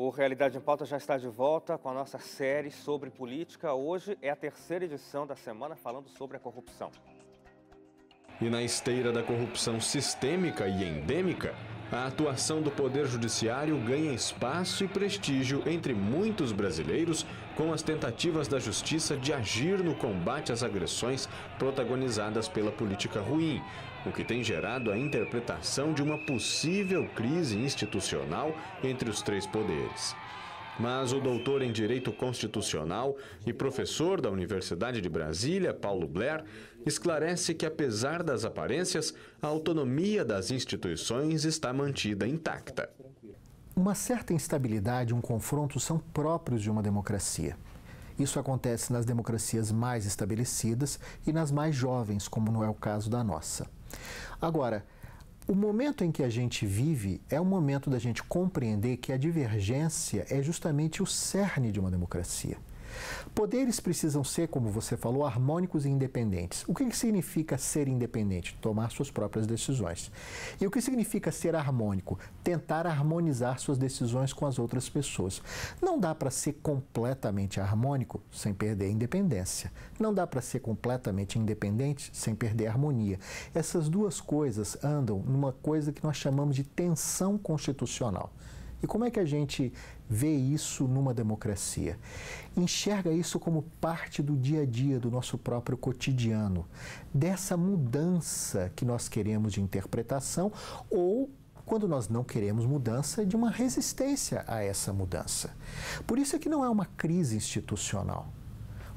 O Realidade em Pauta já está de volta com a nossa série sobre política. Hoje é a terceira edição da semana falando sobre a corrupção. E na esteira da corrupção sistêmica e endêmica, a atuação do Poder Judiciário ganha espaço e prestígio entre muitos brasileiros com as tentativas da Justiça de agir no combate às agressões protagonizadas pela política ruim, o que tem gerado a interpretação de uma possível crise institucional entre os três poderes. Mas o doutor em Direito Constitucional e professor da Universidade de Brasília, Paulo Blair, esclarece que, apesar das aparências, a autonomia das instituições está mantida intacta. Uma certa instabilidade e um confronto são próprios de uma democracia. Isso acontece nas democracias mais estabelecidas e nas mais jovens, como não é o caso da nossa. Agora, o momento em que a gente vive é um momento da gente compreender que a divergência é justamente o cerne de uma democracia. Poderes precisam ser, como você falou, harmônicos e independentes. O que significa ser independente? Tomar suas próprias decisões. E o que significa ser harmônico? Tentar harmonizar suas decisões com as outras pessoas. Não dá para ser completamente harmônico sem perder a independência. Não dá para ser completamente independente sem perder a harmonia. Essas duas coisas andam numa coisa que nós chamamos de tensão constitucional. E como é que a gente vê isso numa democracia? Enxerga isso como parte do dia a dia, do nosso próprio cotidiano, dessa mudança que nós queremos de interpretação ou, quando nós não queremos mudança, de uma resistência a essa mudança. Por isso é que não é uma crise institucional.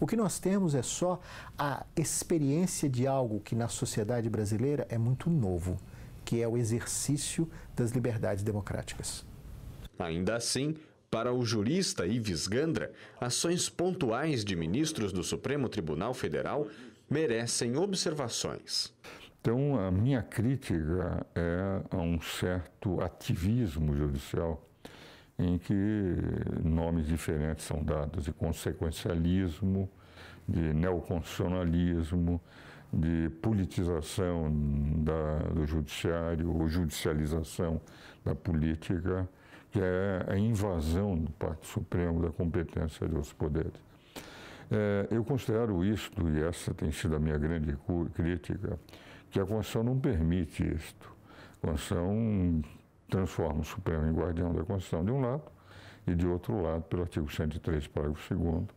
O que nós temos é só a experiência de algo que na sociedade brasileira é muito novo, que é o exercício das liberdades democráticas. Ainda assim, para o jurista Ives Gandra, ações pontuais de ministros do Supremo Tribunal Federal merecem observações. Então, a minha crítica é a um certo ativismo judicial em que nomes diferentes são dados de consequencialismo, de neoconstitucionalismo, de politização do judiciário ou judicialização da política, que é a invasão do Pacto Supremo da competência dos poderes. Eu considero isto, e essa tem sido a minha grande crítica, que a Constituição não permite isto. A Constituição transforma o Supremo em guardião da Constituição de um lado, e de outro lado, pelo artigo 103, parágrafo 2º,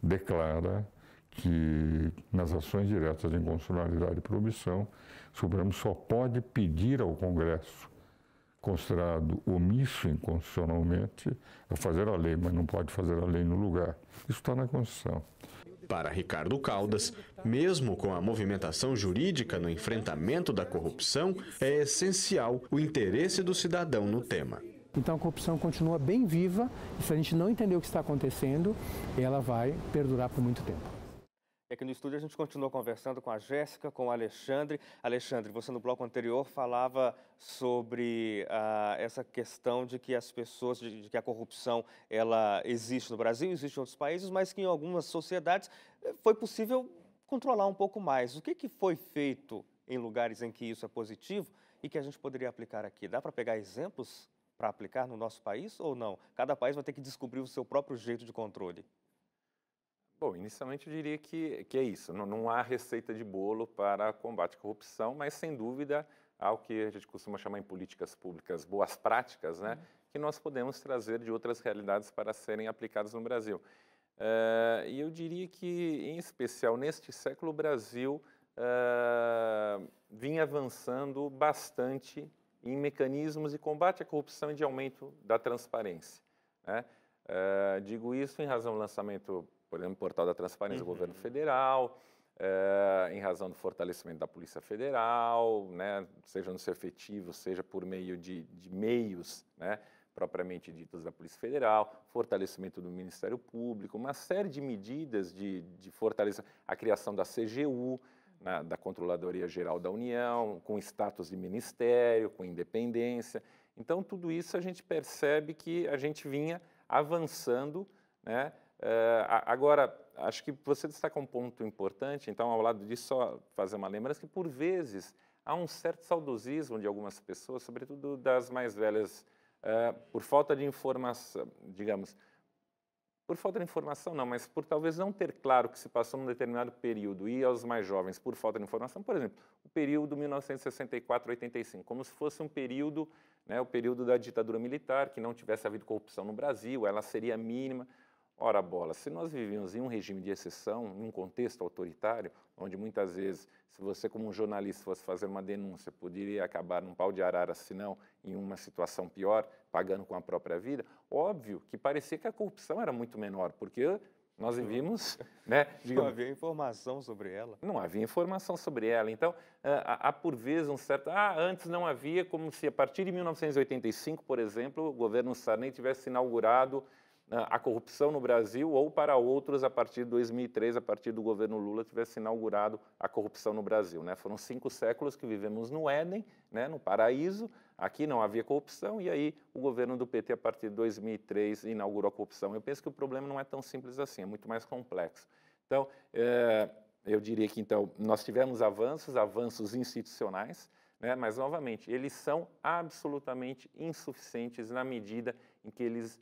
declara que nas ações diretas de inconstitucionalidade e proibição, o Supremo só pode pedir ao Congresso, considerado omisso inconstitucionalmente, a fazer a lei, mas não pode fazer a lei no lugar. Isso está na Constituição. Para Ricardo Caldas, mesmo com a movimentação jurídica no enfrentamento da corrupção, é essencial o interesse do cidadão no tema. Então a corrupção continua bem viva e se a gente não entender o que está acontecendo, ela vai perdurar por muito tempo. Aqui no estúdio a gente continua conversando com a Jéssica, com o Alexandre. Alexandre, você no bloco anterior falava sobre essa questão de que as pessoas, de que a corrupção ela existe no Brasil, existe em outros países, mas que em algumas sociedades foi possível controlar um pouco mais. O que foi feito em lugares em que isso é positivo e que a gente poderia aplicar aqui? Dá para pegar exemplos para aplicar no nosso país ou não? Cada país vai ter que descobrir o seu próprio jeito de controle. Bom, inicialmente eu diria que é isso, não há receita de bolo para combate à corrupção, mas sem dúvida há o que a gente costuma chamar em políticas públicas boas práticas, né, que nós podemos trazer de outras realidades para serem aplicadas no Brasil. E eu diria que, em especial neste século, o Brasil vinha avançando bastante em mecanismos de combate à corrupção e de aumento da transparência, né? Digo isso em razão do lançamento, por exemplo, do Portal da Transparência do Governo Federal, em razão do fortalecimento da Polícia Federal, né, seja no seu efetivo, seja por meio de meios, né, propriamente ditos da Polícia Federal, fortalecimento do Ministério Público, uma série de medidas de fortalecimento, a criação da CGU, né, da Controladoria Geral da União, com status de ministério, com independência. Então, tudo isso a gente percebe que a gente vinha avançando, né? Agora, acho que você destaca um ponto importante, então, ao lado disso, só fazer uma lembrança que, por vezes, há um certo saudosismo de algumas pessoas, sobretudo das mais velhas por falta de informação, digamos, por falta de informação não, mas por talvez não ter claro que se passou num determinado período e aos mais jovens por falta de informação, por exemplo, o período 1964-85, como se fosse um período, né, o período da ditadura militar, que não tivesse havido corrupção no Brasil, ela seria mínima. Ora bola, se nós vivíamos em um regime de exceção, em um contexto autoritário, onde muitas vezes, se você como um jornalista fosse fazer uma denúncia, poderia acabar num pau de arara, se não em uma situação pior, pagando com a própria vida, óbvio que parecia que a corrupção era muito menor, porque nós vivíamos, né, digamos, não havia informação sobre ela. Não havia informação sobre ela. Então, há por vezes um certo... antes não havia, como se a partir de 1985, por exemplo, o governo Sarney tivesse inaugurado a corrupção no Brasil, ou para outros, a partir de 2003, a partir do governo Lula, tivesse inaugurado a corrupção no Brasil, né? Foram 5 séculos que vivemos no Éden, né, no paraíso, aqui não havia corrupção, e aí o governo do PT, a partir de 2003, inaugurou a corrupção. Eu penso que o problema não é tão simples assim, é muito mais complexo. Então, eu diria que, então, nós tivemos avanços institucionais, né, mas, novamente, eles são absolutamente insuficientes na medida em que eles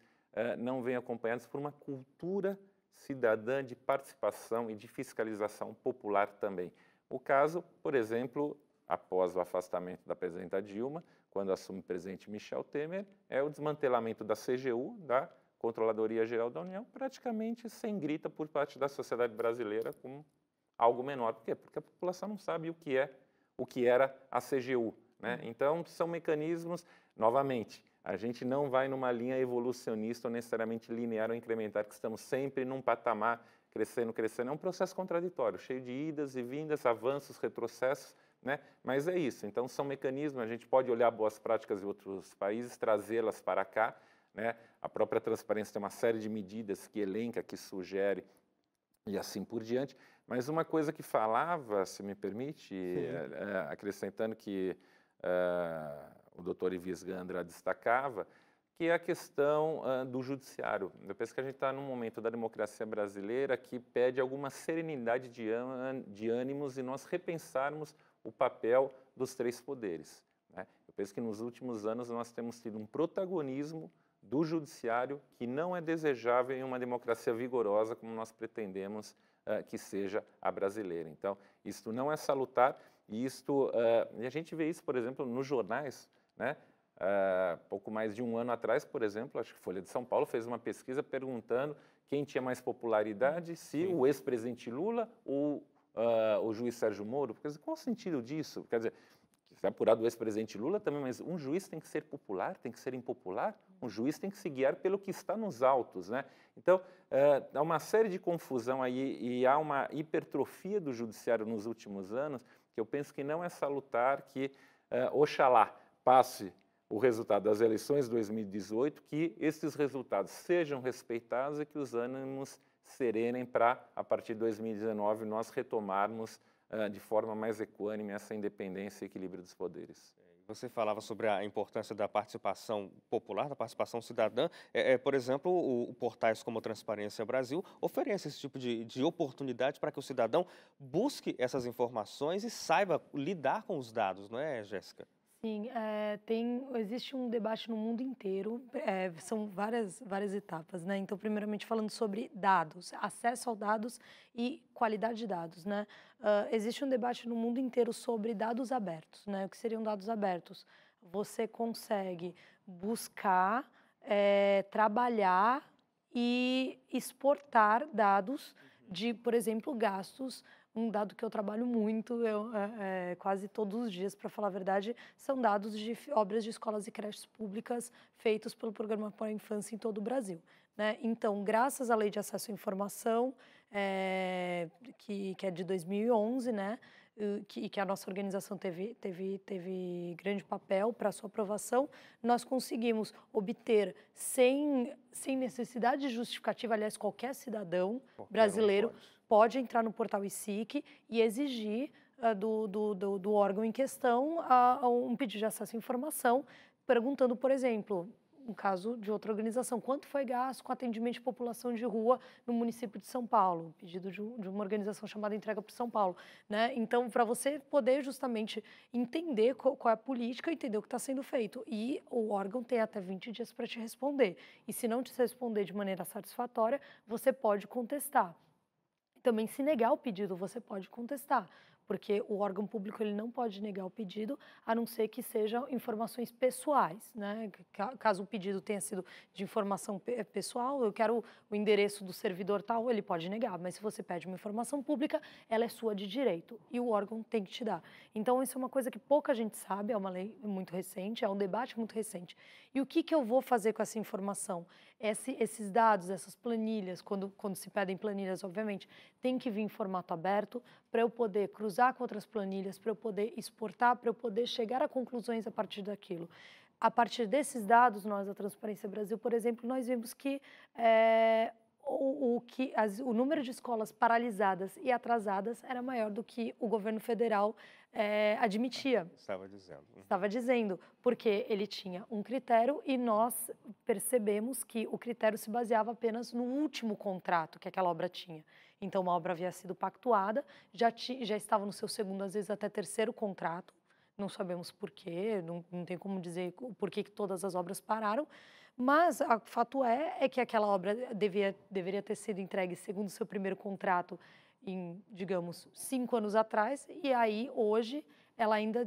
não vêm acompanhados por uma cultura cidadã de participação e de fiscalização popular também. O caso, por exemplo, após o afastamento da presidenta Dilma, quando assume o presidente Michel Temer, é o desmantelamento da CGU, da Controladoria Geral da União, praticamente sem grita por parte da sociedade brasileira como algo menor. Por quê? Porque a população não sabe o que era a CGU, né? Então, são mecanismos, novamente, a gente não vai numa linha evolucionista ou necessariamente linear ou incrementar, que estamos sempre num patamar crescendo. É um processo contraditório, cheio de idas e vindas, avanços, retrocessos, né? Mas é isso. Então, são mecanismos, a gente pode olhar boas práticas de outros países, trazê-las para cá, né? A própria transparência tem uma série de medidas que elenca, que sugere e assim por diante. Mas uma coisa que falava, se me permite, acrescentando que o doutor Ivis Gandra destacava, que é a questão do judiciário. Eu penso que a gente está num momento da democracia brasileira que pede alguma serenidade de ânimos e nós repensarmos o papel dos 3 poderes, né? Eu penso que nos últimos anos nós temos tido um protagonismo do judiciário que não é desejável em uma democracia vigorosa como nós pretendemos que seja a brasileira. Então, isto não é salutar e a gente vê isso, por exemplo, nos jornais, né? Pouco mais de um ano atrás, por exemplo, acho que a Folha de São Paulo fez uma pesquisa perguntando quem tinha mais popularidade, se o ex-presidente Lula ou o juiz Sérgio Moro. Porque, qual o sentido disso? Quer dizer, se é apurado o ex-presidente Lula também, mas um juiz tem que ser popular, tem que ser impopular, um juiz tem que se guiar pelo que está nos autos, né? Então, há uma série de confusão aí e há uma hipertrofia do judiciário nos últimos anos que eu penso que não é salutar, que oxalá passe o resultado das eleições de 2018, que esses resultados sejam respeitados e que os ânimos serenem para, a partir de 2019, nós retomarmos de forma mais equânime essa independência e equilíbrio dos poderes. Você falava sobre a importância da participação popular, da participação cidadã. Por exemplo, portais como Transparência Brasil oferecem esse tipo de oportunidade para que o cidadão busque essas informações e saiba lidar com os dados, não é, Jéssica? Sim, existe um debate no mundo inteiro, são várias etapas, né? Então, primeiramente falando sobre dados, acesso aos dados e qualidade de dados, né? Existe um debate no mundo inteiro sobre dados abertos, né? O que seriam dados abertos? Você consegue buscar, trabalhar e exportar dados de, por exemplo, gastos. Um dado que eu trabalho muito, quase todos os dias, para falar a verdade, são dados de obras de escolas e creches públicas feitos pelo Programa para a Infância em todo o Brasil, né? Então, graças à Lei de Acesso à Informação, que é de 2011, né? Que a nossa organização teve grande papel para a sua aprovação, nós conseguimos obter, sem necessidade de justificativa, aliás, qualquer cidadão brasileiro pode entrar no portal ICIC e exigir do órgão em questão um pedido de acesso à informação, perguntando, por exemplo, um caso de outra organização. Quanto foi gasto com atendimento de população de rua no município de São Paulo? Pedido de uma organização chamada Entrega para São Paulo, né? Então, para você poder justamente entender qual é a política, entender o que está sendo feito. E o órgão tem até 20 dias para te responder. E se não te responder de maneira satisfatória, você pode contestar. Também, se negar o pedido, você pode contestar, porque o órgão público ele não pode negar o pedido, a não ser que sejam informações pessoais, né? Caso o pedido tenha sido de informação pessoal, eu quero o endereço do servidor tal, ele pode negar, mas se você pede uma informação pública, ela é sua de direito e o órgão tem que te dar. Então, isso é uma coisa que pouca gente sabe, é uma lei muito recente, é um debate muito recente. E o que eu vou fazer com essa informação? Esses dados, essas planilhas, quando se pedem planilhas, obviamente, tem que vir em formato aberto para eu poder cruzar com outras planilhas, para eu poder exportar, para eu poder chegar a conclusões a partir daquilo. A partir desses dados, nós da Transparência Brasil, por exemplo, nós vimos que o número de escolas paralisadas e atrasadas era maior do que o governo federal admitia. Estava dizendo, porque ele tinha um critério e nós percebemos que o critério se baseava apenas no último contrato que aquela obra tinha. Então, uma obra havia sido pactuada, já estava no seu segundo, às vezes até terceiro contrato, não sabemos por quê, não tem como dizer por que todas as obras pararam, mas o fato é que aquela obra deveria ter sido entregue segundo o seu primeiro contrato em, digamos, 5 anos atrás, e aí, hoje, ela ainda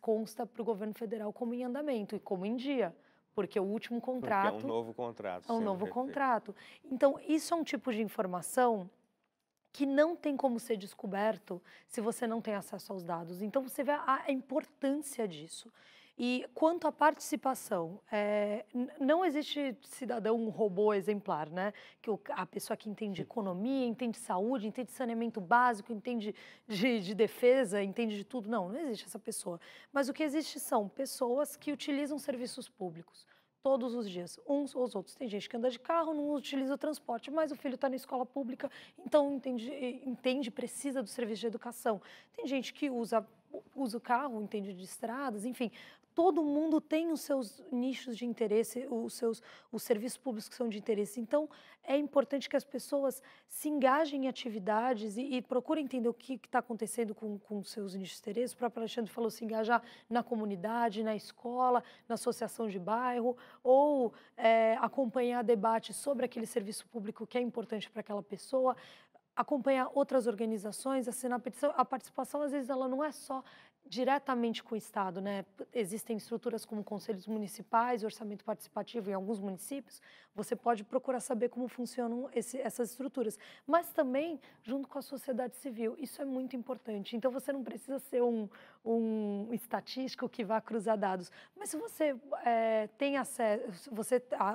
consta para o governo federal como em andamento e como em dia, porque o último contrato... Porque é um novo contrato. É um novo contrato. Então, isso é um tipo de informação que não tem como ser descoberto se você não tem acesso aos dados. Então, você vê a importância disso. E quanto à participação, não existe cidadão robô exemplar, né? Que a pessoa que entende economia, entende saúde, entende saneamento básico, entende de defesa, entende de tudo. Não existe essa pessoa. Mas o que existe são pessoas que utilizam serviços públicos todos os dias, uns ou os outros. Tem gente que anda de carro, não utiliza o transporte, mas o filho está na escola pública, então precisa do serviço de educação. Tem gente que usa o carro, entende de estradas, enfim. Todo mundo tem os seus nichos de interesse, os serviços públicos que são de interesse. Então, é importante que as pessoas se engajem em atividades e procurem entender o que está acontecendo com os seus nichos de interesse. O próprio Alexandre falou se engajar na comunidade, na escola, na associação de bairro, ou acompanhar debates sobre aquele serviço público que é importante para aquela pessoa, acompanhar outras organizações, assinar petição. A participação, às vezes, ela não é só diretamente com o Estado, né? Existem estruturas como conselhos municipais, orçamento participativo em alguns municípios. Você pode procurar saber como funcionam essas estruturas, mas também junto com a sociedade civil. Isso é muito importante. Então, você não precisa ser um estatístico que vá cruzar dados, mas se você tem acesso,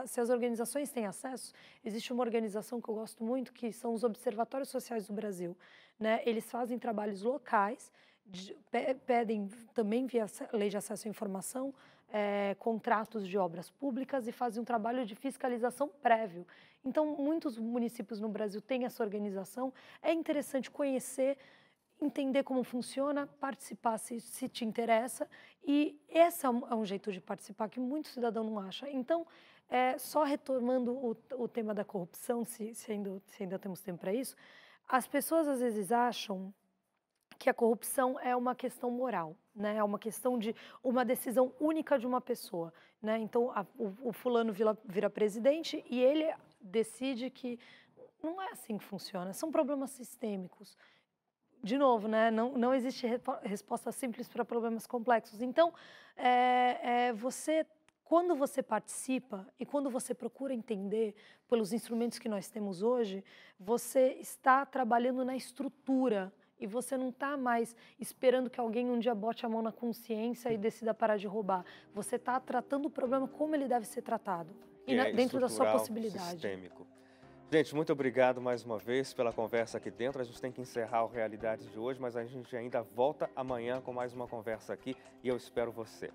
se as organizações têm acesso, existe uma organização que eu gosto muito, que são os Observatórios Sociais do Brasil, né? Eles fazem trabalhos locais, pedem também via Lei de Acesso à Informação, contratos de obras públicas e fazem um trabalho de fiscalização prévio. Então, muitos municípios no Brasil têm essa organização. É interessante conhecer, entender como funciona, participar se te interessa. E esse é um jeito de participar que muito cidadão não acha. Então, só retomando o tema da corrupção, se ainda temos tempo para isso, as pessoas às vezes acham que a corrupção é uma questão moral, né? É uma questão de uma decisão única de uma pessoa, né? Então, o fulano vira presidente e ele decide que não é assim que funciona, são problemas sistêmicos. De novo, né? Não existe resposta simples para problemas complexos. Então, quando você participa e quando você procura entender pelos instrumentos que nós temos hoje, você está trabalhando na estrutura. E você não está mais esperando que alguém um dia bote a mão na consciência e decida parar de roubar. Você está tratando o problema como ele deve ser tratado. E dentro da sua possibilidade. Sistêmico. Gente, muito obrigado mais uma vez pela conversa aqui dentro. A gente tem que encerrar o Realidades de hoje, mas a gente ainda volta amanhã com mais uma conversa aqui e eu espero você.